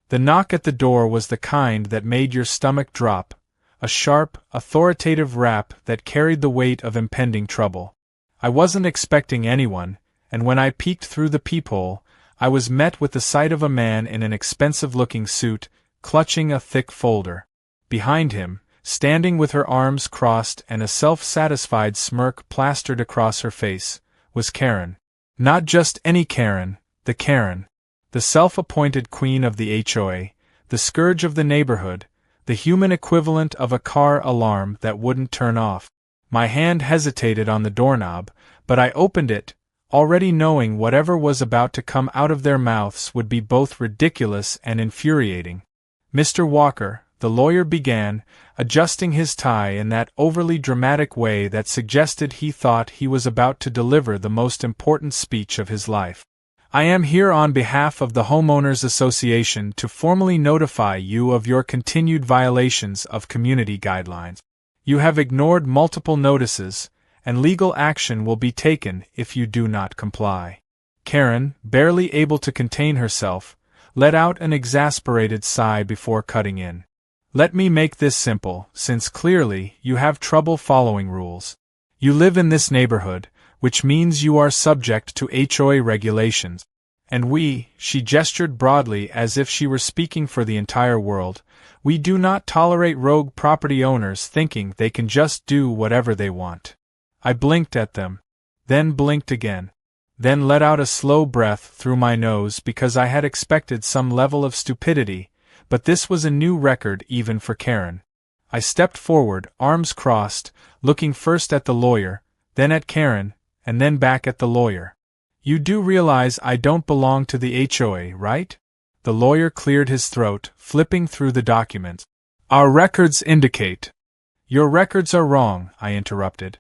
The knock at the door was the kind that made your stomach drop, a sharp, authoritative rap that carried the weight of impending trouble. I wasn't expecting anyone, and when I peeked through the peephole, I was met with the sight of a man in an expensive-looking suit, clutching a thick folder. Behind him, standing with her arms crossed and a self-satisfied smirk plastered across her face, was Karen. Not just any Karen, the self-appointed queen of the HOA, the scourge of the neighborhood, the human equivalent of a car alarm that wouldn't turn off. My hand hesitated on the doorknob, but I opened it, already knowing whatever was about to come out of their mouths would be both ridiculous and infuriating. Mr. Walker, the lawyer began, adjusting his tie in that overly dramatic way that suggested he thought he was about to deliver the most important speech of his life. I am here on behalf of the Homeowners Association to formally notify you of your continued violations of community guidelines. You have ignored multiple notices, and legal action will be taken if you do not comply. Karen, barely able to contain herself, let out an exasperated sigh before cutting in. Let me make this simple, since clearly you have trouble following rules. You live in this neighborhood, which means you are subject to HOA regulations. And we, she gestured broadly as if she were speaking for the entire world, we do not tolerate rogue property owners thinking they can just do whatever they want. I blinked at them, then blinked again, then let out a slow breath through my nose because I had expected some level of stupidity, but this was a new record even for Karen. I stepped forward, arms crossed, looking first at the lawyer, then at Karen, and then back at the lawyer. You do realize I don't belong to the HOA, right? The lawyer cleared his throat, flipping through the documents. Our records indicate. Your records are wrong, I interrupted.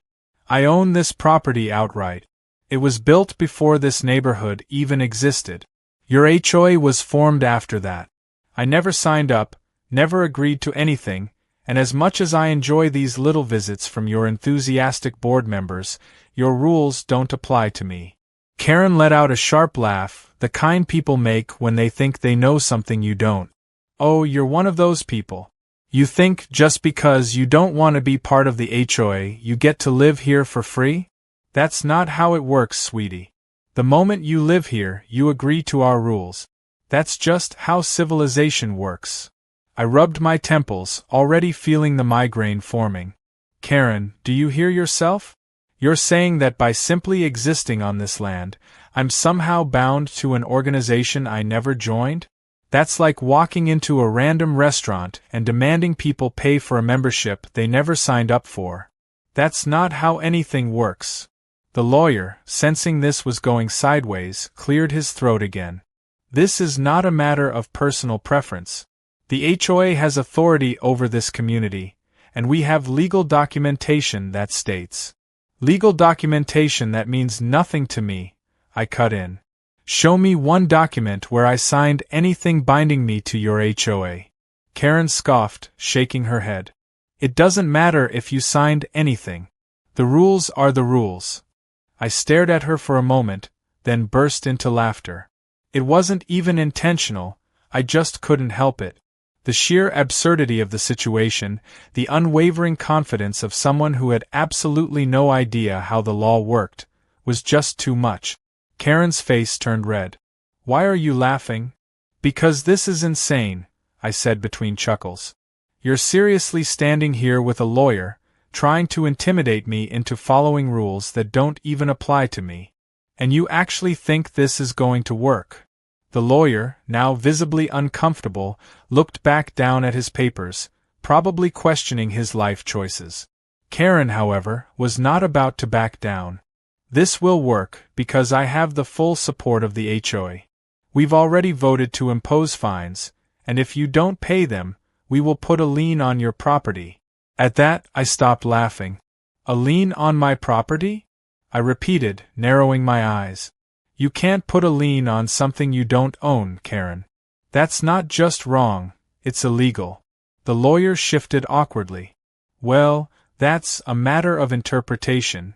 I own this property outright. It was built before this neighborhood even existed. Your HOA was formed after that. I never signed up, never agreed to anything, and as much as I enjoy these little visits from your enthusiastic board members, your rules don't apply to me. Karen let out a sharp laugh, the kind people make when they think they know something you don't. Oh, you're one of those people. You think just because you don't want to be part of the HOA, you get to live here for free? That's not how it works, sweetie. The moment you live here, you agree to our rules. That's just how civilization works. I rubbed my temples, already feeling the migraine forming. Karen, do you hear yourself? You're saying that by simply existing on this land, I'm somehow bound to an organization I never joined? That's like walking into a random restaurant and demanding people pay for a membership they never signed up for. That's not how anything works. The lawyer, sensing this was going sideways, cleared his throat again. This is not a matter of personal preference. The HOA has authority over this community, and we have legal documentation that states. Legal documentation that means nothing to me, I cut in. Show me one document where I signed anything binding me to your HOA. Karen scoffed, shaking her head. It doesn't matter if you signed anything. The rules are the rules. I stared at her for a moment, then burst into laughter. It wasn't even intentional, I just couldn't help it. The sheer absurdity of the situation, the unwavering confidence of someone who had absolutely no idea how the law worked, was just too much. Karen's face turned red. Why are you laughing? Because this is insane, I said between chuckles. You're seriously standing here with a lawyer, trying to intimidate me into following rules that don't even apply to me. And you actually think this is going to work? The lawyer, now visibly uncomfortable, looked back down at his papers, probably questioning his life choices. Karen, however, was not about to back down. This will work because I have the full support of the HOA. We've already voted to impose fines, and if you don't pay them, we will put a lien on your property. At that, I stopped laughing. A lien on my property? I repeated, narrowing my eyes. You can't put a lien on something you don't own, Karen. That's not just wrong, it's illegal. The lawyer shifted awkwardly. Well, that's a matter of interpretation.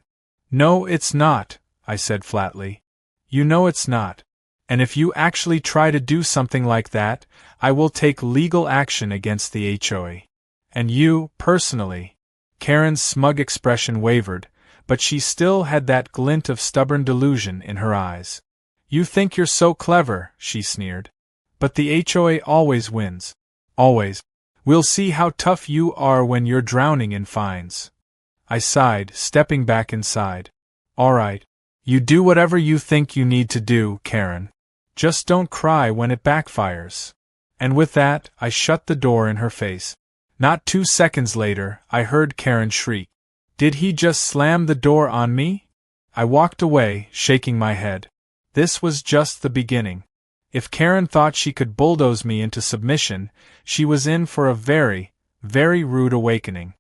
No, it's not, I said flatly. You know it's not. And if you actually try to do something like that, I will take legal action against the HOA. And you, personally. Karen's smug expression wavered, but she still had that glint of stubborn delusion in her eyes. You think you're so clever, she sneered. But the HOA always wins. Always. We'll see how tough you are when you're drowning in fines. I sighed, stepping back inside. All right. You do whatever you think you need to do, Karen. Just don't cry when it backfires. And with that, I shut the door in her face. Not 2 seconds later, I heard Karen shriek. Did he just slam the door on me? I walked away, shaking my head. This was just the beginning. If Karen thought she could bulldoze me into submission, she was in for a very, very rude awakening.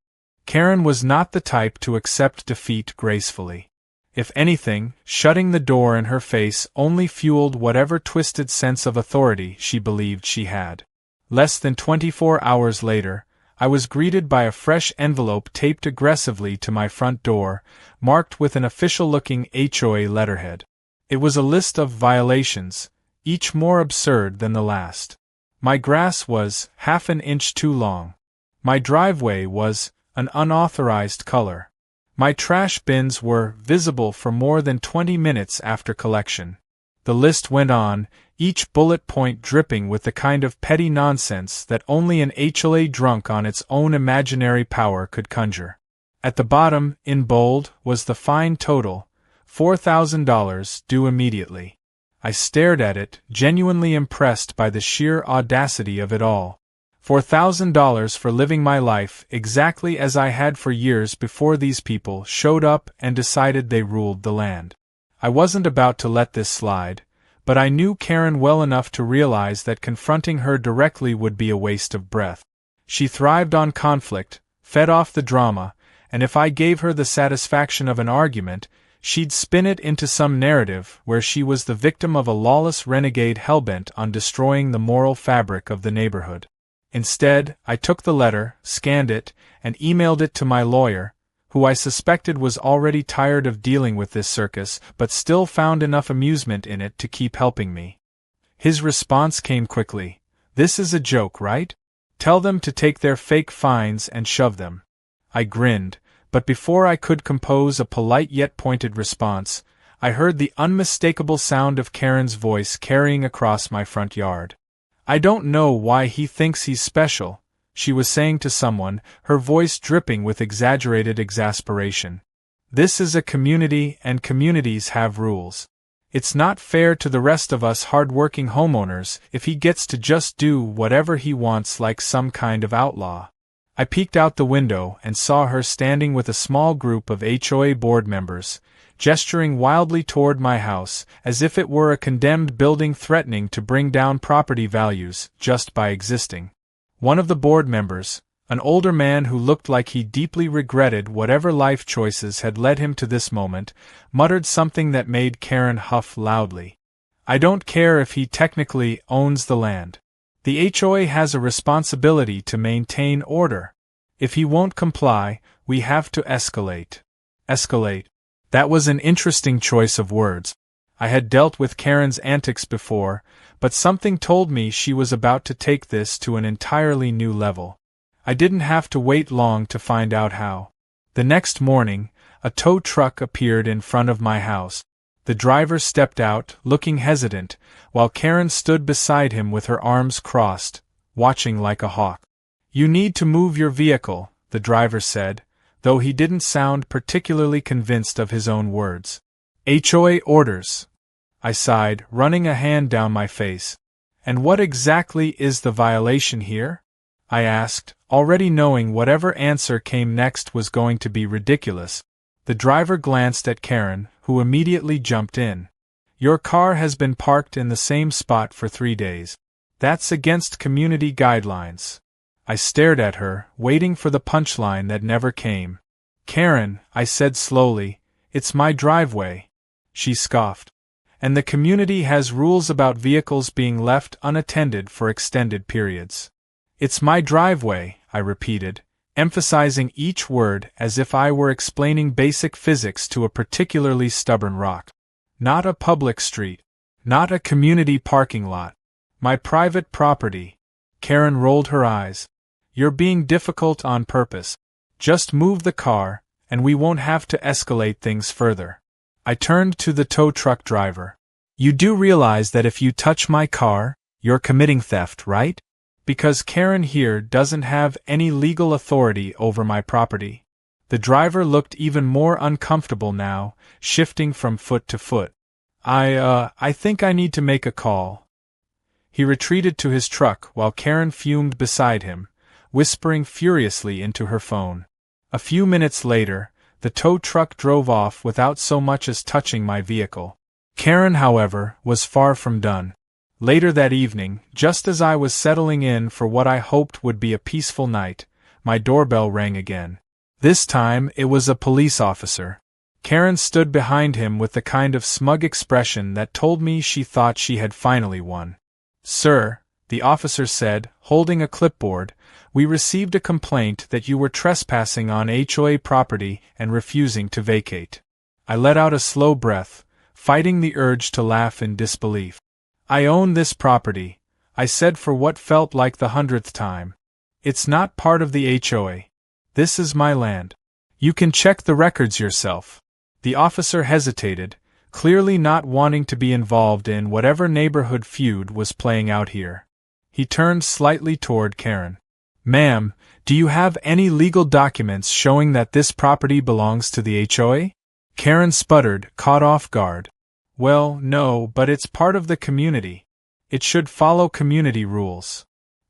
Karen was not the type to accept defeat gracefully. If anything, shutting the door in her face only fueled whatever twisted sense of authority she believed she had. Less than 24 hours later, I was greeted by a fresh envelope taped aggressively to my front door, marked with an official-looking HOA letterhead. It was a list of violations, each more absurd than the last. My grass was half an inch too long. My driveway was an unauthorized color. My trash bins were visible for more than 20 minutes after collection. The list went on, each bullet point dripping with the kind of petty nonsense that only an HOA drunk on its own imaginary power could conjure. At the bottom, in bold, was the fine total, $4,000 due immediately. I stared at it, genuinely impressed by the sheer audacity of it all. $4,000 for living my life exactly as I had for years before these people showed up and decided they ruled the land. I wasn't about to let this slide, but I knew Karen well enough to realize that confronting her directly would be a waste of breath. She thrived on conflict, fed off the drama, and if I gave her the satisfaction of an argument, she'd spin it into some narrative where she was the victim of a lawless renegade hellbent on destroying the moral fabric of the neighborhood. Instead, I took the letter, scanned it, and emailed it to my lawyer, who I suspected was already tired of dealing with this circus but still found enough amusement in it to keep helping me. His response came quickly. This is a joke, right? Tell them to take their fake fines and shove them. I grinned, but before I could compose a polite yet pointed response, I heard the unmistakable sound of Karen's voice carrying across my front yard. I don't know why he thinks he's special, she was saying to someone, her voice dripping with exaggerated exasperation. This is a community and communities have rules. It's not fair to the rest of us hard-working homeowners if he gets to just do whatever he wants like some kind of outlaw. I peeked out the window and saw her standing with a small group of HOA board members, gesturing wildly toward my house, as if it were a condemned building threatening to bring down property values just by existing. One of the board members, an older man who looked like he deeply regretted whatever life choices had led him to this moment, muttered something that made Karen huff loudly. I don't care if he technically owns the land. The HOA has a responsibility to maintain order. If he won't comply, we have to escalate. Escalate. That was an interesting choice of words. I had dealt with Karen's antics before, but something told me she was about to take this to an entirely new level. I didn't have to wait long to find out how. The next morning, a tow truck appeared in front of my house. The driver stepped out, looking hesitant, while Karen stood beside him with her arms crossed, watching like a hawk. You need to move your vehicle, the driver said, though he didn't sound particularly convinced of his own words. HOA orders. I sighed, running a hand down my face. And what exactly is the violation here? I asked, already knowing whatever answer came next was going to be ridiculous. The driver glanced at Karen, who immediately jumped in. Your car has been parked in the same spot for 3 days. That's against community guidelines. I stared at her, waiting for the punchline that never came. Karen, I said slowly, it's my driveway. She scoffed. And the community has rules about vehicles being left unattended for extended periods. It's my driveway, I repeated, emphasizing each word as if I were explaining basic physics to a particularly stubborn rock. Not a public street. Not a community parking lot. My private property. Karen rolled her eyes. You're being difficult on purpose. Just move the car, and we won't have to escalate things further. I turned to the tow truck driver. You do realize that if you touch my car, you're committing theft, right? Because Karen here doesn't have any legal authority over my property. The driver looked even more uncomfortable now, shifting from foot to foot. I think I need to make a call. He retreated to his truck while Karen fumed beside him, whispering furiously into her phone. A few minutes later, the tow truck drove off without so much as touching my vehicle. Karen, however, was far from done. Later that evening, just as I was settling in for what I hoped would be a peaceful night, my doorbell rang again. This time, it was a police officer. Karen stood behind him with the kind of smug expression that told me she thought she had finally won. Sir, the officer said, holding a clipboard, we received a complaint that you were trespassing on HOA property and refusing to vacate. I let out a slow breath, fighting the urge to laugh in disbelief. I own this property, I said for what felt like the 100th time. It's not part of the HOA. This is my land. You can check the records yourself. The officer hesitated, clearly not wanting to be involved in whatever neighborhood feud was playing out here. He turned slightly toward Karen. Ma'am, do you have any legal documents showing that this property belongs to the HOA? Karen sputtered, caught off guard. Well, no, but it's part of the community. It should follow community rules.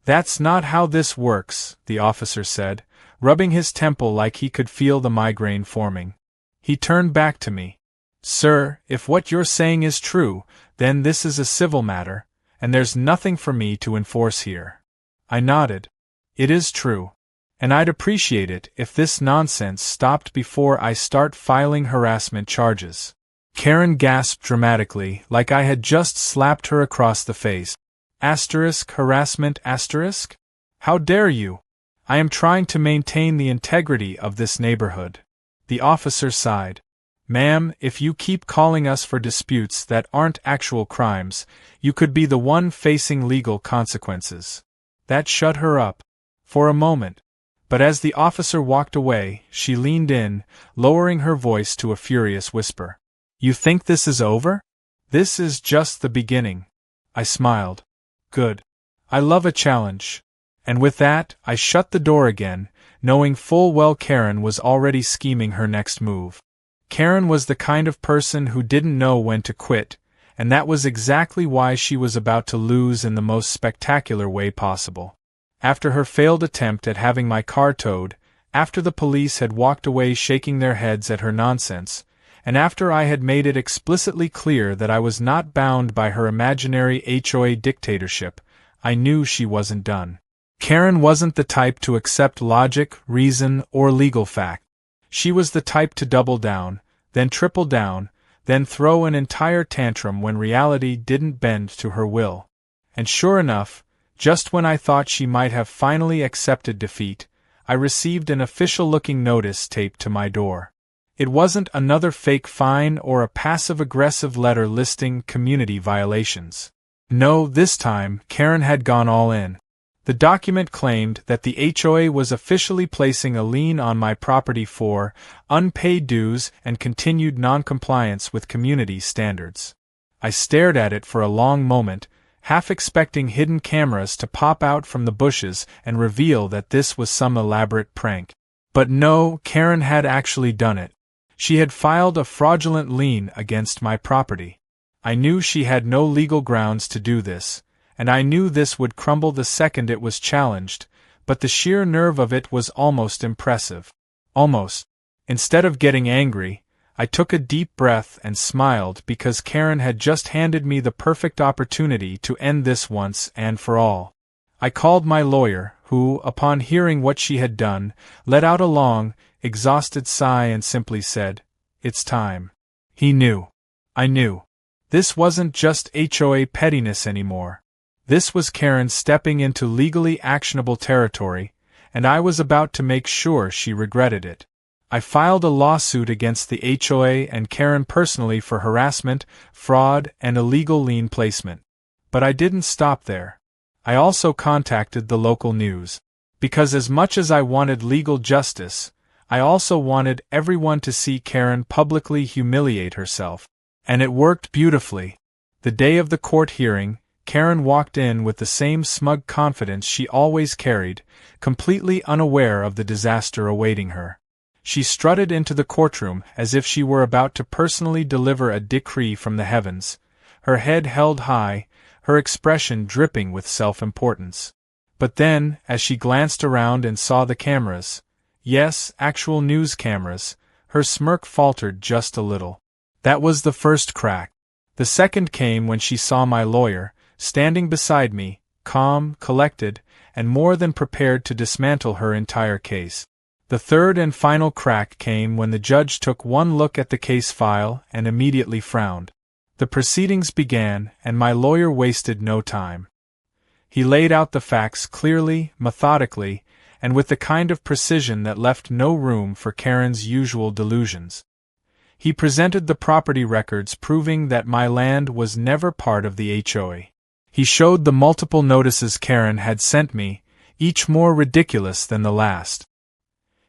That's not how this works, the officer said, rubbing his temple like he could feel the migraine forming. He turned back to me. Sir, if what you're saying is true, then this is a civil matter, and there's nothing for me to enforce here. I nodded. It is true. And I'd appreciate it if this nonsense stopped before I start filing harassment charges. Karen gasped dramatically, like I had just slapped her across the face. Harassment? How dare you? I am trying to maintain the integrity of this neighborhood. The officer sighed. Ma'am, if you keep calling us for disputes that aren't actual crimes, you could be the one facing legal consequences. That shut her up. For a moment. But as the officer walked away, she leaned in, lowering her voice to a furious whisper. You think this is over? This is just the beginning. I smiled. Good. I love a challenge. And with that, I shut the door again, knowing full well Karen was already scheming her next move. Karen was the kind of person who didn't know when to quit, and that was exactly why she was about to lose in the most spectacular way possible. After her failed attempt at having my car towed, after the police had walked away shaking their heads at her nonsense, and after I had made it explicitly clear that I was not bound by her imaginary HOA dictatorship, I knew she wasn't done. Karen wasn't the type to accept logic, reason, or legal fact. She was the type to double down, then triple down, then throw an entire tantrum when reality didn't bend to her will. And sure enough, just when I thought she might have finally accepted defeat, I received an official-looking notice taped to my door. It wasn't another fake fine or a passive-aggressive letter listing community violations. No, this time, Karen had gone all in. The document claimed that the HOA was officially placing a lien on my property for unpaid dues and continued non-compliance with community standards. I stared at it for a long moment, half expecting hidden cameras to pop out from the bushes and reveal that this was some elaborate prank. But no, Karen had actually done it. She had filed a fraudulent lien against my property. I knew she had no legal grounds to do this, and I knew this would crumble the second it was challenged, but the sheer nerve of it was almost impressive. Almost. Instead of getting angry, I took a deep breath and smiled because Karen had just handed me the perfect opportunity to end this once and for all. I called my lawyer, who, upon hearing what she had done, let out a long, exhausted sigh and simply said, "It's time." He knew. I knew. This wasn't just HOA pettiness anymore. This was Karen stepping into legally actionable territory, and I was about to make sure she regretted it. I filed a lawsuit against the HOA and Karen personally for harassment, fraud, and illegal lien placement. But I didn't stop there. I also contacted the local news. Because as much as I wanted legal justice, I also wanted everyone to see Karen publicly humiliate herself. And it worked beautifully. The day of the court hearing, Karen walked in with the same smug confidence she always carried, completely unaware of the disaster awaiting her. She strutted into the courtroom as if she were about to personally deliver a decree from the heavens, her head held high, her expression dripping with self-importance. But then, as she glanced around and saw the cameras, yes, actual news cameras, her smirk faltered just a little. That was the first crack. The second came when she saw my lawyer, standing beside me, calm, collected, and more than prepared to dismantle her entire case. The third and final crack came when the judge took one look at the case file and immediately frowned. The proceedings began, and my lawyer wasted no time. He laid out the facts clearly, methodically, and with the kind of precision that left no room for Karen's usual delusions. He presented the property records proving that my land was never part of the HOA. He showed the multiple notices Karen had sent me, each more ridiculous than the last.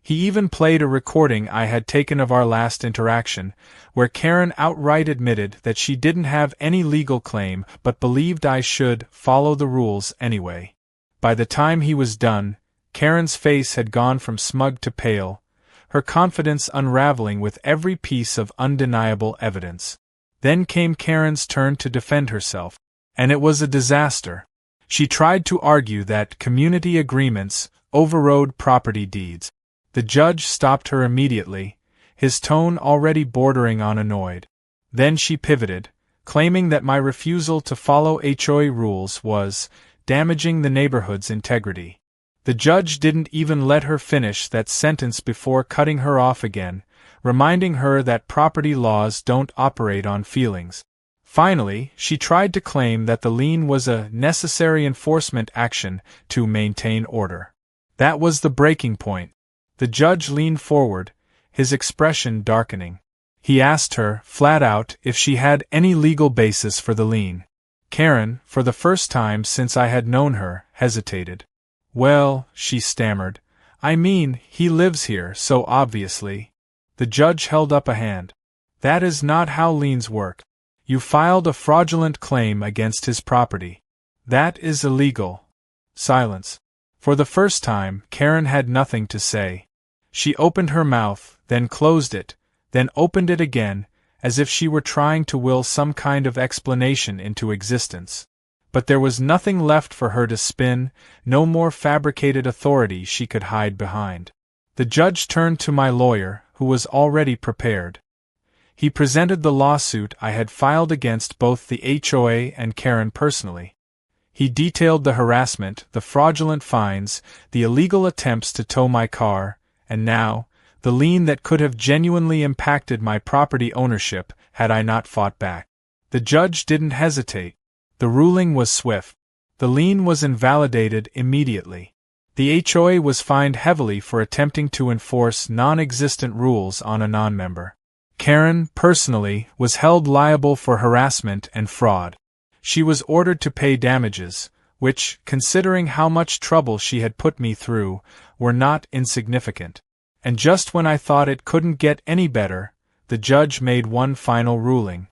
He even played a recording I had taken of our last interaction, where Karen outright admitted that she didn't have any legal claim but believed I should follow the rules anyway. By the time he was done, Karen's face had gone from smug to pale, her confidence unraveling with every piece of undeniable evidence. Then came Karen's turn to defend herself, and it was a disaster. She tried to argue that community agreements overrode property deeds. The judge stopped her immediately, his tone already bordering on annoyed. Then she pivoted, claiming that my refusal to follow HOA rules was damaging the neighborhood's integrity. The judge didn't even let her finish that sentence before cutting her off again, reminding her that property laws don't operate on feelings. Finally, she tried to claim that the lien was a necessary enforcement action to maintain order. That was the breaking point. The judge leaned forward, his expression darkening. He asked her, flat out, if she had any legal basis for the lien. Karen, for the first time since I had known her, hesitated. Well, she stammered, I mean, he lives here, so obviously. The judge held up a hand. That is not how liens work. You filed a fraudulent claim against his property. That is illegal. Silence. For the first time, Karen had nothing to say. She opened her mouth, then closed it, then opened it again, as if she were trying to will some kind of explanation into existence. But there was nothing left for her to spin, no more fabricated authority she could hide behind. The judge turned to my lawyer, who was already prepared. He presented the lawsuit I had filed against both the HOA and Karen personally. He detailed the harassment, the fraudulent fines, the illegal attempts to tow my car, and now, the lien that could have genuinely impacted my property ownership had I not fought back. The judge didn't hesitate. The ruling was swift. The lien was invalidated immediately. The HOA was fined heavily for attempting to enforce non-existent rules on a non-member. Karen, personally, was held liable for harassment and fraud. She was ordered to pay damages, which, considering how much trouble she had put me through, were not insignificant. And just when I thought it couldn't get any better, the judge made one final ruling.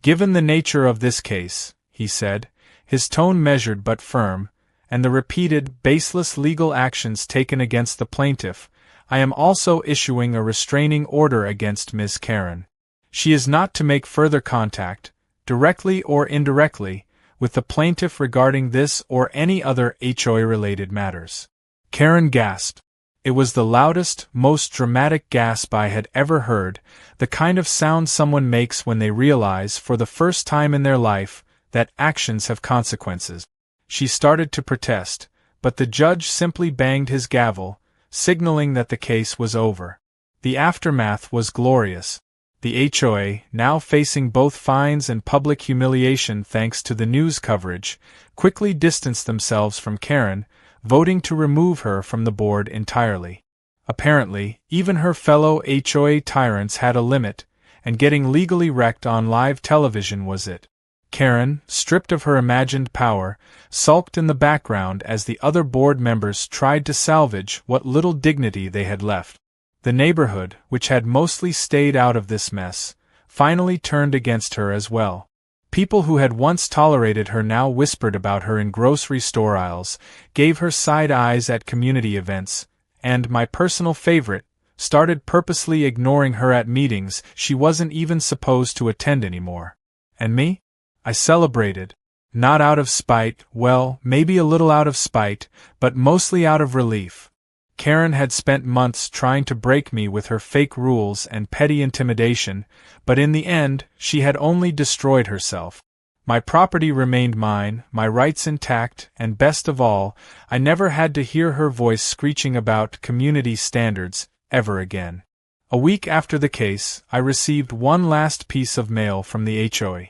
Given the nature of this case, he said, his tone measured but firm, and the repeated, baseless legal actions taken against the plaintiff, I am also issuing a restraining order against Ms. Karen. She is not to make further contact, directly or indirectly, with the plaintiff regarding this or any other HOA-related matters. Karen gasped. It was the loudest, most dramatic gasp I had ever heard, the kind of sound someone makes when they realize, for the first time in their life, that actions have consequences. She started to protest, but the judge simply banged his gavel, signaling that the case was over. The aftermath was glorious. The HOA, now facing both fines and public humiliation thanks to the news coverage, quickly distanced themselves from Karen, voting to remove her from the board entirely. Apparently, even her fellow HOA tyrants had a limit, and getting legally wrecked on live television was it. Karen, stripped of her imagined power, sulked in the background as the other board members tried to salvage what little dignity they had left. The neighborhood, which had mostly stayed out of this mess, finally turned against her as well. People who had once tolerated her now whispered about her in grocery store aisles, gave her side eyes at community events, and, my personal favorite, started purposely ignoring her at meetings she wasn't even supposed to attend anymore. And me? I celebrated. Not out of spite, well, maybe a little out of spite, but mostly out of relief. Karen had spent months trying to break me with her fake rules and petty intimidation, but in the end, she had only destroyed herself. My property remained mine, my rights intact, and best of all, I never had to hear her voice screeching about community standards, ever again. A week after the case, I received one last piece of mail from the HOA.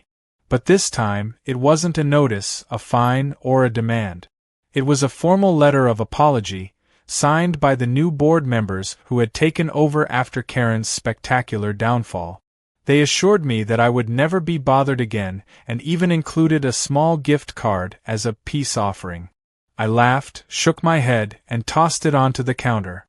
But this time, it wasn't a notice, a fine, or a demand. It was a formal letter of apology, signed by the new board members who had taken over after Karen's spectacular downfall. They assured me that I would never be bothered again, and even included a small gift card as a peace offering. I laughed, shook my head, and tossed it onto the counter.